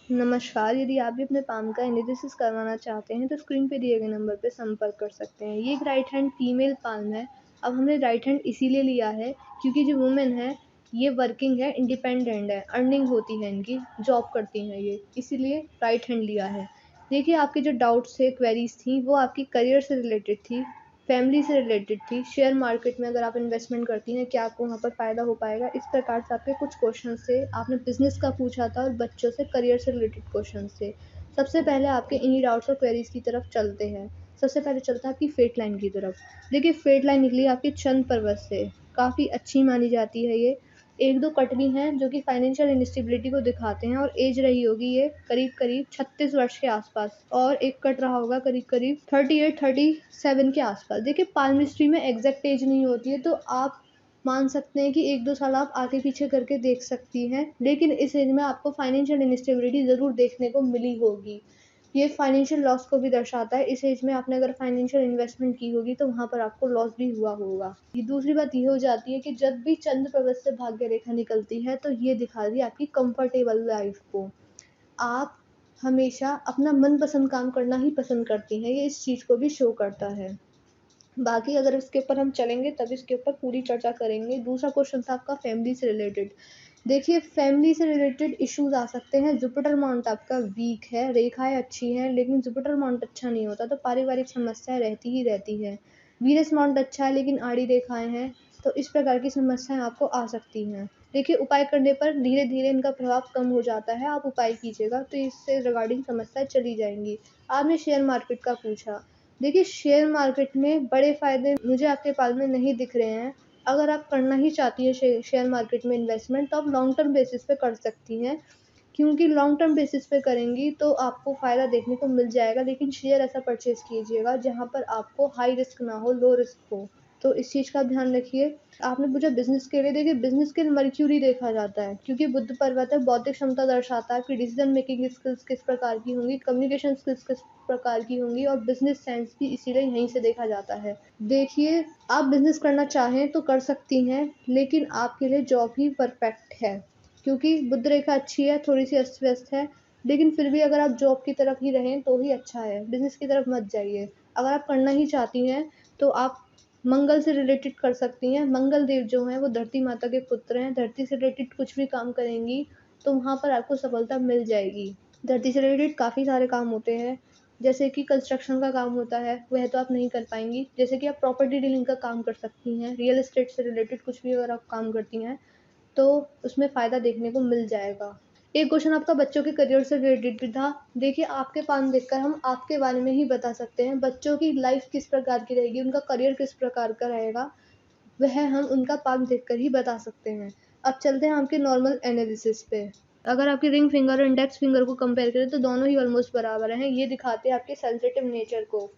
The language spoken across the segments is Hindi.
नमस्कार, यदि आप भी अपने पाम का एनालिसिस करवाना चाहते हैं तो स्क्रीन पे दिए गए नंबर पे संपर्क कर सकते हैं। ये एक राइट हैंड फीमेल पाल्म है। अब हमने राइट हैंड इसीलिए लिया है क्योंकि जो वुमेन है ये वर्किंग है, इंडिपेंडेंट है, अर्निंग होती है इनकी, जॉब करती हैं ये, इसीलिए राइट हैंड लिया है। देखिए आपके जो डाउट्स थे, क्वेरीज़ थी वो आपकी करियर से रिलेटेड थी, फैमिली से रिलेटेड थी, शेयर मार्केट में अगर आप इन्वेस्टमेंट करती हैं, क्या आपको वहाँ पर फ़ायदा हो पाएगा? इस प्रकार से आपके कुछ क्वेश्चन्स थे। आपने बिज़नेस का पूछा था और बच्चों से करियर से रिलेटेड क्वेश्चन्स थे। सबसे पहले आपके इन्हीं डाउट्स और क्वेरीज़ की तरफ चलते हैं। सबसे पहले चलता है आपकी फेट लाइन की तरफ। देखिए फेट लाइन निकली आपकी चंद्र पर्वत से, काफ़ी अच्छी मानी जाती है ये। 1-2 कट भी हैं जो कि फाइनेंशियल इनस्टेबिलिटी को दिखाते हैं और एज रही होगी ये करीब-करीब 36 वर्ष के आस-पास और एक कट रहा होगा करीब-करीब 38-37 के आस-पास। देखिए पाल्मिस्ट्री में एग्ज़ैक्ट एज नहीं होती है तो आप मान सकते हैं कि 1-2 साल आप आगे-पीछे करके देख सकती हैं, लेकिन इस एज में आपको फाइनेंशियल इनस्टेबिलिटी ज़रूर देखने को मिली होगी। ये फाइनेंशियल लॉस को भी दर्शाता है, इस एज में आपने अगर फाइनेंशियल इन्वेस्टमेंट की होगी तो वहाँ पर आपको लॉस भी हुआ होगा। ये दूसरी बात ये हो जाती है कि जब भी चंद्र पर्वत से भाग्य रेखा निकलती है तो ये दिखा रही है आपकी कंफर्टेबल लाइफ को। आप हमेशा अपना मनपसंद काम करना ही पसंद करती हैं, ये इस चीज़ को भी शो करता है। बाकी अगर इसके ऊपर हम चलेंगे तब इसके ऊपर पूरी चर्चा करेंगे। दूसरा क्वेश्चन था आपका फैमिली से रिलेटेड। देखिए फैमिली से रिलेटेड इश्यूज़ आ सकते हैं, जुपिटर माउंट आपका वीक है, रेखाएँ अच्छी हैं लेकिन जुपिटर माउंट अच्छा नहीं होता तो पारिवारिक समस्याएँ रहती ही रहती हैं। वीनस माउंट अच्छा है लेकिन आड़ी रेखाएँ हैं, तो इस प्रकार की समस्याएँ आपको आ सकती हैं। देखिए उपाय करने पर धीरे-धीरे इनका प्रभाव कम हो जाता है, आप उपाय कीजिएगा तो इससे रिगार्डिंग समस्या चली जाएँगी। आपने शेयर मार्केट का पूछा। देखिए शेयर मार्केट में बड़े फ़ायदे मुझे आपके पाल में नहीं दिख रहे हैं। अगर आप करना ही चाहती हैं शेयर मार्केट में इन्वेस्टमेंट तो आप लॉन्ग टर्म बेसिस पे कर सकती हैं, क्योंकि लॉन्ग टर्म बेसिस पे करेंगी तो आपको फ़ायदा देखने को मिल जाएगा, लेकिन शेयर ऐसा परचेज़ कीजिएगा जहाँ पर आपको हाई रिस्क ना हो, लो रिस्क हो। तो इस चीज़ का ध्यान रखिए। आपने पूछा बिज़नेस के लिए, देखिए बिज़नेस के लिए मर्क्यूरी देखा जाता है क्योंकि बुध पर्वत है, बौद्धिक क्षमता दर्शाता है, आपकी डिसीज़न मेकिंग स्किल्स किस प्रकार की होंगी, कम्युनिकेशन स्किल्स किस प्रकार की होंगी और बिज़नेस सेंस भी इसीलिए यहीं से देखा जाता है। देखिए, आप बिज़नेस करना चाहें तो कर सकती हैं, लेकिन आपके लिए जॉब ही परफ़ेक्ट है, क्योंकि बुध रेखा अच्छी है, थोड़ी-सी अस्त-व्यस्त है, लेकिन फिर भी अगर आप जॉब की तरफ ही रहें तो ही अच्छा है, बिज़नेस की तरफ मत जाइए। अगर आप करना ही चाहती हैं, तो आप मंगल से रिलेटेड कर सकती हैं। मंगल देव जो हैं वो धरती माता के पुत्र हैं, धरती से रिलेटेड कुछ भी काम करेंगी, तो वहाँ पर आपको सफलता मिल जाएगी। धरती से रिलेटेड काफ़ी सारे काम होते हैं, जैसे कि कंस्ट्रक्शन का काम होता है, वह तो आप नहीं कर पाएँगी। जैसे कि आप प्रॉपर्टी डीलिंग का काम कर सकती हैं, रियल एस्टेट से रिलेटेड कुछ भी अगर आप काम करती हैं, तो उसमें फ़ायदा देखने को मिल जाएगा। एक क्वेश्चन आपका बच्चों के करियर से रिलेटेड भी था। देखिए आपके पाम देखकर हम आपके बारे में ही बता सकते हैं, बच्चों की लाइफ़ किस प्रकार की रहेगी, उनका करियर किस प्रकार का रहेगा, वह हम उनका पाम देखकर ही बता सकते हैं। अब चलते हैं आपके नॉर्मल एनालिसिस पे। अगर आपकी रिंग फिंगर और इंडेक्स फिंगर को कंपेयर करें तो दोनों ही ऑलमोस्ट बराबर हैं। ये दिखाते हैं आपके सेंसिटिव नेचर को।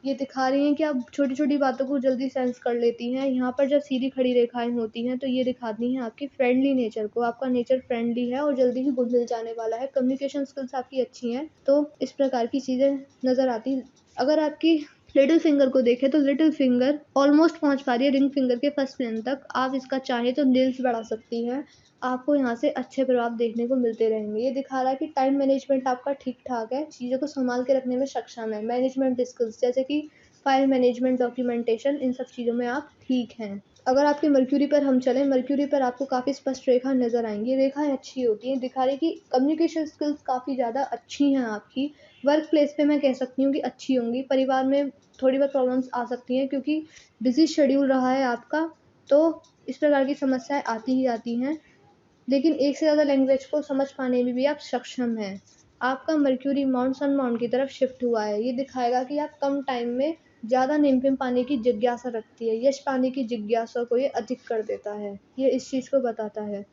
ये दिखा रही हैं कि आप छोटी-छोटी बातों को जल्दी सेंस कर लेती हैं। यहाँ पर जब सीधी खड़ी रेखाएँ होती हैं तो ये दिखाती हैं आपके फ्रेंडली नेचर को। आपका नेचर फ्रेंडली है और जल्दी ही घुल-मिल जाने वाला है। कम्युनिकेशन स्किल्स आपकी अच्छी हैं, तो इस प्रकार की चीज़ें नज़र आती हैं। अगर आपकी लिटिल फिंगर को देखें तो लिटिल फिंगर ऑलमोस्ट पहुँच पा रही है रिंग फिंगर के फर्स्ट प्लेन तक। आप इसका चाहें तो नेल्स बढ़ा सकती हैं। आपको यहाँ से अच्छे प्रभाव देखने को मिलते रहेंगे। ये दिखा रहा है कि टाइम मैनेजमेंट आपका ठीक-ठाक है, चीज़ों को सँभाल के रखने में सक्षम है। मैनेजमेंट स्किल्स जैसे कि फाइल मैनेजमेंट, डॉक्यूमेंटेशन इन सब चीज़ों में आप ठीक हैं। अगर आपके मर्क्यूरी पर हम चलें, मर्क्यूरी पर आपको काफ़ी स्पष्ट रेखा नज़र आएँगी। रेखाएँ अच्छी होती हैं, दिखा रही है कि कम्युनिकेशन स्किल्स काफ़ी ज़्यादा अच्छी हैं आपकी। वर्क प्लेस पे मैं कह सकती हूँ कि अच्छी होंगी। परिवार में थोड़ी बहुत प्रॉब्लम्स आ सकती हैं क्योंकि बिज़ी शेड्यूल रहा है आपका, तो इस प्रकार की समस्याएँ आती ही आती हैं। लेकिन एक से ज़्यादा लैंग्वेज को समझ पाने में भी आप सक्षम हैं। आपका मर्क्यूरी माउंट सन माउंट की तरफ शिफ्ट हुआ है। ये दिखाएगा कि आप कम टाइम में ज़्यादा नेम-फेम पाने की जिज्ञासा रखती है। यश पाने की जिज्ञासा को ये अधिक कर देता है। ये इस चीज़ को बताता है।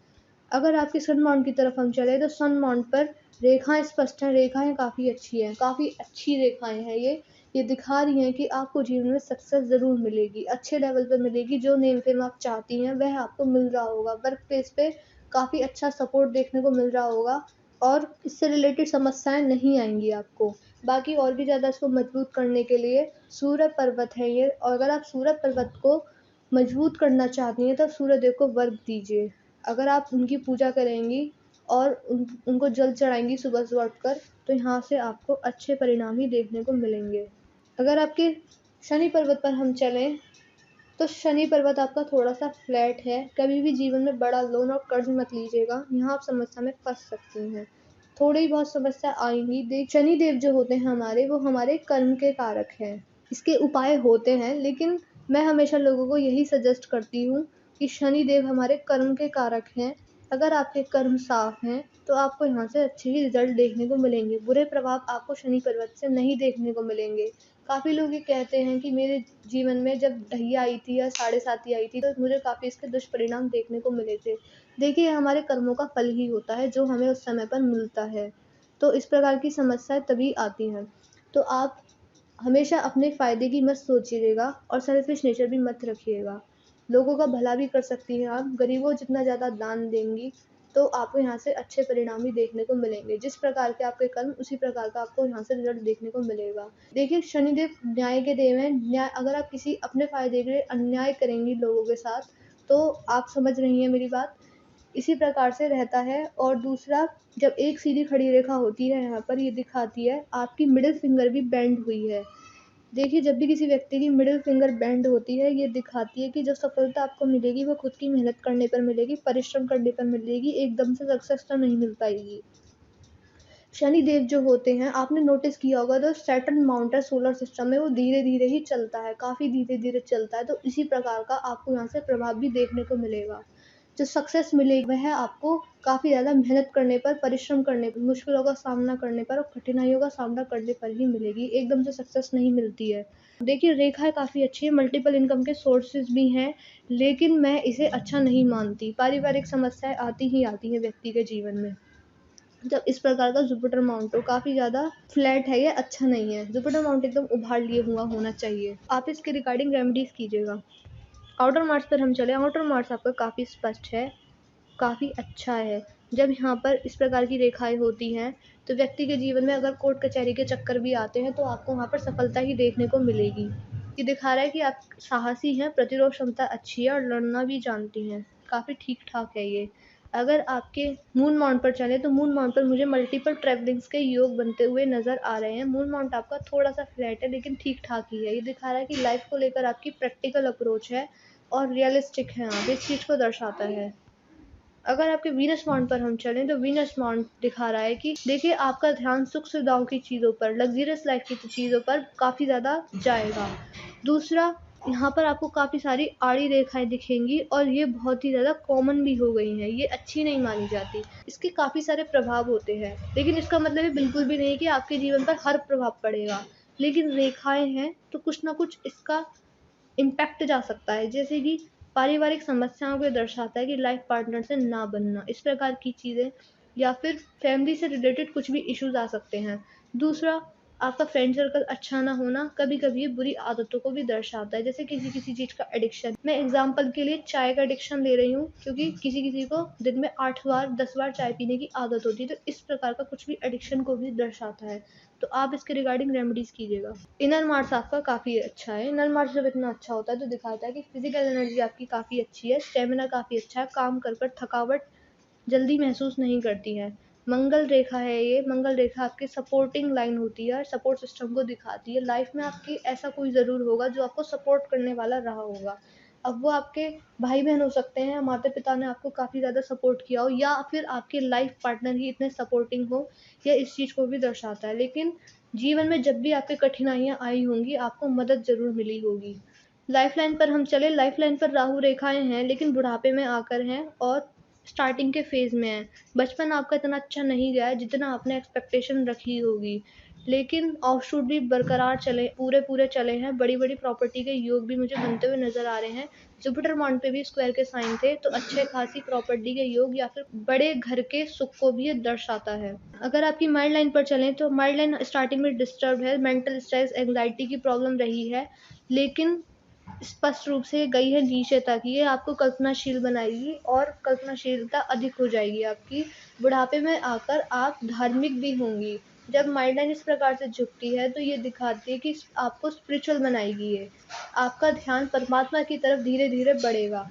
अगर आपके सन माउंट की तरफ हम चलें तो सन माउंट पर रेखाएँ स्पष्ट हैं, रेखाएँ काफ़ी अच्छी हैं, काफ़ी अच्छी रेखाएँ हैं ये। ये दिखा रही हैं कि आपको जीवन में सक्सेस ज़रूर मिलेगी, अच्छे लेवल पे मिलेगी, जो नेम फेम आप चाहती हैं वह आपको मिल रहा होगा। वर्क प्लेस पे काफ़ी अच्छा सपोर्ट देखने को मिल रहा होगा और इससे रिलेटेड समस्याएँ नहीं आएँगी आपको। बाकी और भी ज़्यादा इसको मजबूत करने के लिए सूर्य पर्वत है ये, और अगर आप सूर्य पर्वत को मजबूत करना चाहती हैं तो सूर्यदेव को वर्क दीजिए। अगर आप उनकी पूजा करेंगी और उनको जल चढ़ाएँगी सुबह-सुबह उठकर, तो यहाँ से आपको अच्छे परिणाम ही देखने को मिलेंगे। अगर आपके शनि पर्वत पर हम चलें, तो शनि पर्वत आपका थोड़ा-सा फ्लैट है, कभी भी जीवन में बड़ा लोन और कर्ज़ मत लीजिएगा, यहाँ आप समस्या में फँस सकती हैं। थोड़ी बहुत समस्या आएँगी, शनि देव जो होते हैं हमारे, वो हमारे कर्म के कारक हैं। इसके उपाय होते हैं, लेकिन मैं हमेशा लोगों को यही सजेस्ट करती हूँ कि शनि देव हमारे कर्म के कारक हैं। अगर आपके कर्म साफ़ हैं, तो आपको यहाँ से अच्छे ही रिज़ल्ट देखने को मिलेंगे। बुरे प्रभाव आपको शनि पर्वत से नहीं देखने को मिलेंगे। काफ़ी लोग ये कहते हैं कि मेरे जीवन में जब ढैया आई थी या साढ़े साती आई थी, तो मुझे काफ़ी इसके दुष्परिणाम देखने को मिले थे। देखिए, हमारे कर्मों का फल ही होता है, जो हमें उस समय पर मिलता है। तो इस प्रकार की समस्याएँ तभी आती हैं। तो आप हमेशा अपने फ़ायदे की मत सोचिएगा और सेल्फ़िश नेचर भी मत रखिएगा। लोगों का भला भी कर सकती हैं आप, गरीबों को जितना ज़्यादा दान देंगी, तो आपको यहाँ से अच्छे परिणाम भी देखने को मिलेंगे। जिस प्रकार के आपके कर्म, उसी प्रकार का आपको यहाँ से रिज़ल्ट देखने को मिलेगा। देखिए, शनिदेव न्याय के देव हैं, अगर आप किसी अपने फ़ायदे के लिए अन्याय करेंगी लोगों के साथ, तो आप समझ रही हैं मेरी बात, इसी प्रकार से रहता है। और दूसरा, जब एक सीधी खड़ी रेखा होती है यहाँ पर, ये दिखाती है आपकी मिडल फिंगर भी बेंड हुई है। देखिए, जब भी किसी व्यक्ति की मिडल फिंगर बेंड होती है, ये दिखाती है कि जो सफलता आपको मिलेगी वो खुद की मेहनत करने पर मिलेगी, परिश्रम करने पर मिलेगी, एकदम से सक्सेस तो नहीं मिल पाएगी। शनि देव जो होते हैं, आपने नोटिस किया होगा, जो सैटर्न माउंट है सोलर सिस्टम में, वो धीरे-धीरे ही चलता है, काफ़ी धीरे-धीरे चलता है, तो इसी प्रकार का आपको यहाँ से प्रभाव भी देखने को मिलेगा। जो सक्सेस मिलेगी वह आपको काफ़ी ज़्यादा मेहनत करने पर, परिश्रम करने पर, मुश्किलों का सामना करने पर और कठिनाइयों का सामना करने पर ही मिलेगी, एकदम से सक्सेस नहीं मिलती है। देखिए, रेखाएँ काफ़ी अच्छी हैं, मल्टीपल इनकम के सोर्सेज़ भी हैं, लेकिन मैं इसे अच्छा नहीं मानती। पारिवारिक समस्याएँ आती ही आती हैं व्यक्ति के जीवन में। जब इस प्रकार का जुपिटर माउंट हो, काफ़ी ज़्यादा फ्लैट है, ये अच्छा नहीं है। जुपिटर माउंट एकदम उभार लिए हुआ होना चाहिए। आप इसके रिगार्डिंग रेमेडीज़ कीजिएगा। आउटर मार्स पर हम चलें, आउटर मार्स आपका काफ़ी स्पष्ट है, काफ़ी अच्छा है। जब यहाँ पर इस प्रकार की रेखाएँ होती हैं, तो व्यक्ति के जीवन में अगर कोर्ट कचहरी के चक्कर भी आते हैं, तो आपको वहाँ पर सफलता ही देखने को मिलेगी। ये दिखा रहा है कि आप साहसी हैं, प्रतिरोध क्षमता अच्छी है और लड़ना भी जानती हैं। काफ़ी ठीक-ठाक है ये। अगर आपके मून माउंट पर चलें, तो मून माउंट पर मुझे मल्टीपल ट्रैवलिंग्स के योग बनते हुए नज़र आ रहे हैं। मून माउंट आपका थोड़ा-सा फ्लैट है, लेकिन ठीक-ठाक ही है। ये दिखा रहा है कि लाइफ़ को लेकर आपकी प्रैक्टिकल अप्रोच है और रियलिस्टिक हैं आप, इस चीज़ को दर्शाता है। अगर आपके वीनस माउंट पर हम चलें, तो वीनस माउंट दिखा रहा है कि देखिए, आपका ध्यान सुख-सुविधाओं की चीज़ों पर, लग्ज़रियस लाइफ़ की चीज़ों पर काफ़ी ज़्यादा जाएगा। दूसरा, यहाँ पर आपको काफ़ी सारी आड़ी रेखाएँ दिखेंगी और ये बहुत ही ज़्यादा कॉमन भी हो गई हैं, ये अच्छी नहीं मानी जाती। इसके काफ़ी सारे प्रभाव होते हैं, लेकिन इसका मतलब ये बिल्कुल भी नहीं कि आपके जीवन पर हर प्रभाव पड़ेगा। लेकिन रेखाएँ हैं, तो कुछ न कुछ इसका इम्पैक्ट जा सकता है, जैसे कि पारिवारिक समस्याओं को दर्शाता है कि लाइफ पार्टनर से ना बनना, इस प्रकार की चीज़ें, या फिर फैमिली से रिलेटेड कुछ भी इश्यूज़ आ सकते हैं। दूसरा, आपका फ्रेंड सर्कल अच्छा ना होना कभी-कभी ये बुरी आदतों को भी दर्शाता है, जैसे किसी-किसी चीज़ का एडिक्शन। मैं एग्ज़ाम्पल के लिए चाय का एडिक्शन ले रही हूँ, क्योंकि किसी-किसी को दिन में 8 बार, 10 बार चाय पीने की आदत होती है, तो इस प्रकार का कुछ भी एडिक्शन को भी दर्शाता है। तो आप इसके रिगार्डिंग रेमेडीज़ कीजिएगा। इनर मार्स आपका काफ़ी अच्छा है। इनर मार्स जब इतना अच्छा होता है, तो दिखाता है कि फिज़िकल एनर्जी आपकी काफ़ी अच्छी है, स्टैमिना काफ़ी अच्छा है, काम कर थकावट जल्दी महसूस नहीं करती हैं। मंगल रेखा है ये, मंगल रेखा आपकी सपोर्टिंग लाइन होती है और सपोर्ट सिस्टम को दिखाती है। लाइफ़ में आपकी ऐसा कोई ज़रूर होगा जो आपको सपोर्ट करने वाला रहा होगा। अब वो आपके भाई-बहन हो सकते हैं, माता-पिता ने आपको काफ़ी ज़्यादा सपोर्ट किया हो, या फिर आपके लाइफ़ पार्टनर ही इतने सपोर्टिंग हो, ये इस चीज़ को भी दर्शाता है। लेकिन जीवन में जब भी आपकी कठिनाइयाँ आई होंगी, आपको मदद ज़रूर मिली होगी। लाइफ़लाइन पर हम चलें, लाइफ़लाइन पर राहु रेखाएँ हैं, लेकिन बुढ़ापे में आकर हैं और स्टार्टिंग के फ़ेज़ में हैं। बचपन आपका इतना अच्छा नहीं गया है जितना आपने एक्सपेक्टेशन रखी होगी, लेकिन ऑफ़शूट भी बरकरार चले, पूरे-पूरे चले हैं। बड़ी-बड़ी प्रॉपर्टी के योग भी मुझे बनते हुए नज़र आ रहे हैं। जुपिटर माउंट पे भी स्क्वायर के साइन थे, तो अच्छे खासी प्रॉपर्टी के योग या फिर बड़े घर के सुख को भी ये दर्शाता है। अगर आपकी माइल्ड लाइन पर चलें, तो माइल्ड लाइन स्टार्टिंग में डिस्टर्ब है, मेंटल स्ट्रेस, एंग्ज़ायटी की प्रॉब्लम रही है, लेकिन स्पष्ट रूप से गई है नीचे तक। ये आपको कल्पनाशील बनाएगी और कल्पनाशीलता अधिक हो जाएगी आपकी। बुढ़ापे में आकर आप धार्मिक भी होंगी। जब माइंड लाइन इस प्रकार से झुकती है, तो ये दिखाती है कि आपको स्पिरिचुअल बनाएगी ये। आपका ध्यान परमात्मा की तरफ धीरे-धीरे बढ़ेगा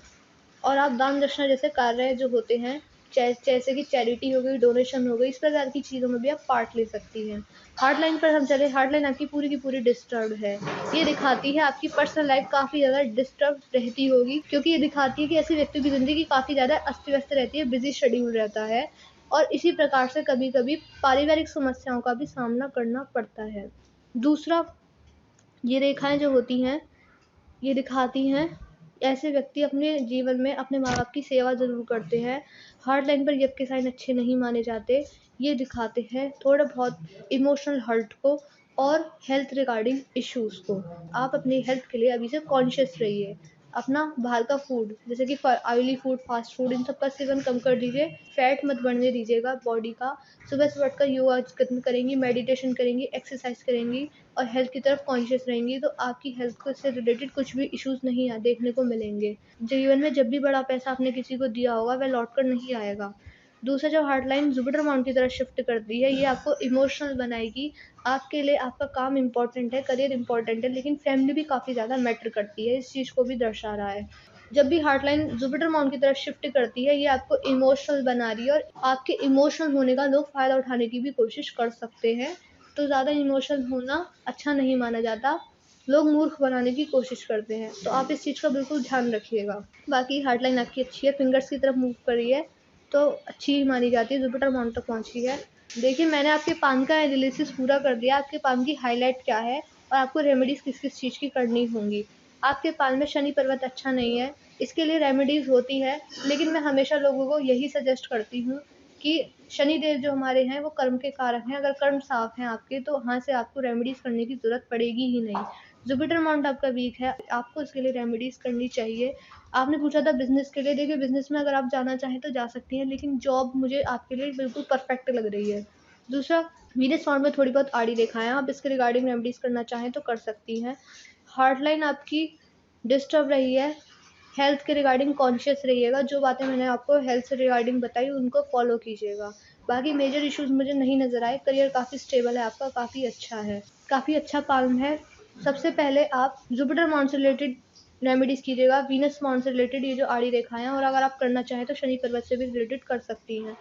और आप दान दक्षिणा जैसे कार्य जो होते हैं, जैसे कि चैरिटी हो गई, डोनेशन हो गई, इस प्रकार की चीज़ों में भी आप पार्ट ले सकती हैं। हार्टलाइन पर हम चले, हार्टलाइन आपकी पूरी की पूरी डिस्टर्ब्ड है। ये दिखाती है आपकी पर्सनल लाइफ काफ़ी ज़्यादा डिस्टर्ब रहती होगी, क्योंकि ये दिखाती है कि ऐसे व्यक्ति की ज़िंदगी काफ़ी ज़्यादा अस्त-व्यस्त रहती है, बिज़ी शेड्यूल रहता है और इसी प्रकार से कभी-कभी पारिवारिक समस्याओं का भी सामना करना पड़ता है। दूसरा, ये रेखाएँ जो होती हैं, ये दिखाती हैं ऐसे व्यक्ति अपने जीवन में अपने माँ-बाप की सेवा ज़रूर करते हैं। हार्ट लाइन पर यप के साइन अच्छे नहीं माने जाते। ये दिखाते हैं थोड़ा बहुत इमोशनल हर्ट को और हेल्थ रिगार्डिंग इश्यूज़ को। आप अपनी हेल्थ के लिए अभी से कॉन्शियस रहिए। अपना बाहर का फूड जैसे कि ऑयली फूड, फास्ट फूड, इन सब का सेवन कम कर दीजिए। फैट मत बढ़ने दीजिएगा बॉडी का। सुबह से उठकर योगा करेंगी, मेडिटेशन करेंगी, एक्सरसाइज करेंगी और हेल्थ की तरफ कॉन्शियस रहेंगी, तो आपकी हेल्थ को से रिलेटेड कुछ भी इश्यूज़ नहीं देखने को मिलेंगे। जीवन में जब भी बड़ा पैसा आपने किसी को दिया होगा, वह लौट कर नहीं आएगा। दूसरा, जब हार्टलाइन जुपिटर माउंट की तरफ शिफ्ट करती है, ये आपको इमोशनल बनाएगी। आपके लिए आपका काम इम्पोर्टेंट है, करियर इम्पोर्टेंट है, लेकिन फैमिली भी काफ़ी ज़्यादा मैटर करती है, इस चीज़ को भी दर्शा रहा है। जब भी हार्टलाइन जुपिटर माउंट की तरफ शिफ्ट करती है, ये आपको इमोशनल बना रही है और आपके इमोशनल होने का लोग फ़ायदा उठाने की भी कोशिश कर सकते हैं। तो ज़्यादा इमोशनल होना अच्छा नहीं माना जाता। लोग मूर्ख बनाने की कोशिश करते हैं, तो आप इस चीज़ का बिल्कुल ध्यान रखिएगा। बाकी हार्टलाइन आपकी अच्छी है, फिंगर्स की तरफ मूव कर रही है, तो अच्छी ही मानी जाती है, जुपिटर माउंट तक पहुँची है। देखिए, मैंने आपके पाम का एनालिसिस पूरा कर दिया, आपके पाम की हाइलाइट क्या है और आपको रेमेडीज़ किस-किस चीज़ की करनी होंगी। आपके पाम में शनि पर्वत अच्छा नहीं है, इसके लिए रेमेडीज़ होती है, लेकिन मैं हमेशा लोगों को यही सजेस्ट करती हूँ कि शनिदेव जो हमारे हैं वो कर्म के कारक हैं। अगर कर्म साफ हैं आपके, तो वहाँ से आपको रेमेडीज़ करने की ज़रूरत पड़ेगी ही नहीं। जुपिटर माउंट आपका वीक है, आपको इसके लिए रेमेडीज़ करनी चाहिए। आपने पूछा था बिज़नेस के लिए, देखिए बिज़नेस में अगर आप जाना चाहें तो जा सकती हैं, लेकिन जॉब मुझे आपके लिए बिल्कुल परफेक्ट लग रही है। दूसरा, वीनस माउंट में थोड़ी बहुत आड़ी रेखाएँ हैं, आप इसके रिगार्डिंग रेमेडीज़ करना चाहें तो कर सकती हैं। हार्टलाइन आपकी डिस्टर्ब रही है, हेल्थ के रिगार्डिंग कॉन्शियस रहिएगा। जो बातें मैंने आपको हेल्थ से रिगार्डिंग बताई उनको फॉलो कीजिएगा। बाकी मेजर इश्यूज़ मुझे नहीं नज़र आए, करियर काफ़ी स्टेबल है आपका, काफ़ी अच्छा है, काफ़ी अच्छा पाल्म है। सबसे पहले आप जुपिटर माउंट से रिलेटेड रेमेडीज़ कीजिएगा, वीनस माउंट से रिलेटेड ये जो आड़ी रेखाएँ हैं, और अगर आप करना चाहें तो शनि पर्वत से भी रिलेटेड कर सकती हैं।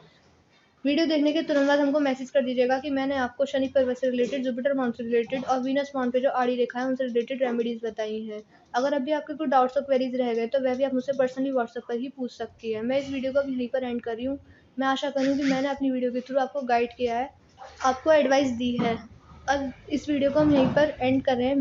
वीडियो देखने के तुरंत बाद हमको मैसेज कर दीजिएगा कि मैंने आपको शनि पर्वत से रिलेटेड, जुपिटर माउंट से रिलेटेड और वीनस माउंट पे जो आड़ी रेखा है उनसे रिलेटेड रेमेडीज़ बताई हैं। अगर अभी आपके कोई डाउट्स और क्वेरीज रह गए तो वह भी आप मुझसे पर्सनली व्हाट्सएप पर ही पूछ सकती है। मैं इस वीडियो को अब यहीं पर एंड कर रही हूँ। मैं आशा करूँ कि मैंने अपनी वीडियो के थ्रू आपको गाइड किया है, आपको एडवाइस दी है। अब इस वीडियो को हम यहीं पर एंड कर रहे हैं।